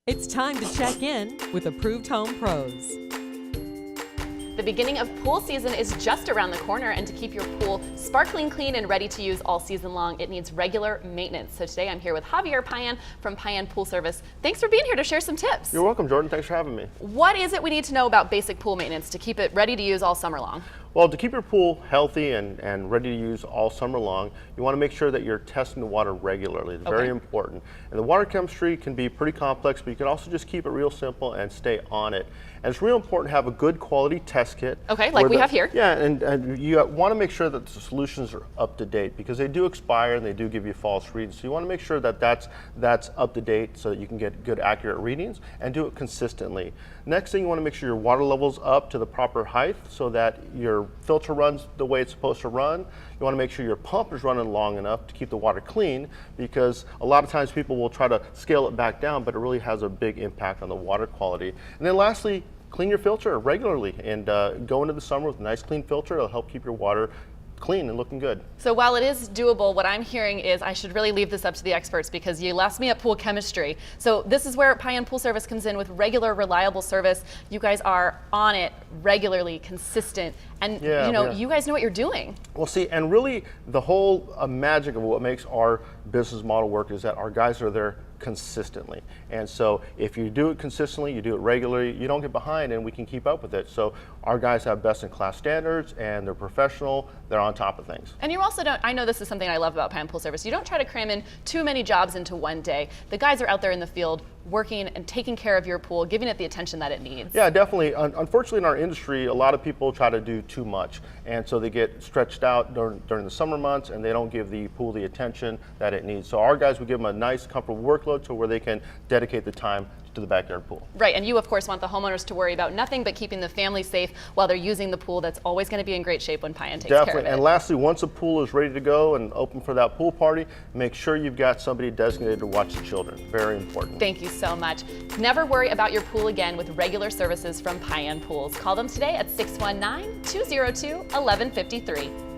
It's time to check in with Approved Home Pros. The beginning of pool season is just around the corner, and to keep your pool sparkling clean and ready to use all season long, it needs regular maintenance. So today I'm here with Javier Payan from Payan Pool Service. Thanks for being here to share some tips. You're welcome, Jordan. Thanks for having me. What is it we need to know about basic pool maintenance to keep it ready to use all summer long? Well, to keep your pool healthy and ready to use all summer long, you want to make sure that you're testing the water regularly. It's very important. And the water chemistry can be pretty complex, but you can also just keep it real simple and stay on it. And it's real important to have a good quality test kit. Okay, like we have here. Yeah, and you want to make sure that the solutions are up to date, because they do expire and they do give you false readings. So you want to make sure that that's up to date so that you can get good, accurate readings and do it consistently. Next thing, you want to make sure your water level's up to the proper height so that your filter runs the way it's supposed to run. You want to make sure your pump is running long enough to keep the water clean, because a lot of times people will try to scale it back down, but it really has a big impact on the water quality. And then lastly, clean your filter regularly, and go into the summer with a nice clean filter. It'll help keep your water clean and looking good. So while it is doable, what I'm hearing is I should really leave this up to the experts, because you lost me at pool chemistry. So this is where Payan Pool Service comes in with regular, reliable service. You guys are on it regularly, consistent, and you guys know what you're doing. Well, see, and really the whole magic of what makes our business model work is that our guys are there consistently. And so if you do it consistently, you do it regularly, you don't get behind, and we can keep up with it. So our guys have best in class standards, and they're professional, they're on top of things. And you also don't, I know this is something I love about Payan Pool Service, you don't try to cram in too many jobs into one day. The guys are out there in the field working and taking care of your pool, giving it the attention that it needs. Yeah, definitely. Unfortunately, in our industry, a lot of people try to do too much, and so they get stretched out during the summer months, and they don't give the pool the attention that it needs. So our guys, we give them a nice, comfortable workload to where they can dedicate the time to the backyard pool. Right, and you of course want the homeowners to worry about nothing but keeping the family safe while they're using the pool. That's always going to be in great shape when Payan takes care of it. And lastly, once a pool is ready to go and open for that pool party, make sure you've got somebody designated to watch the children. Very important. Thank you so much. Never worry about your pool again with regular services from Payan Pools. Call them today at 619-202-1153.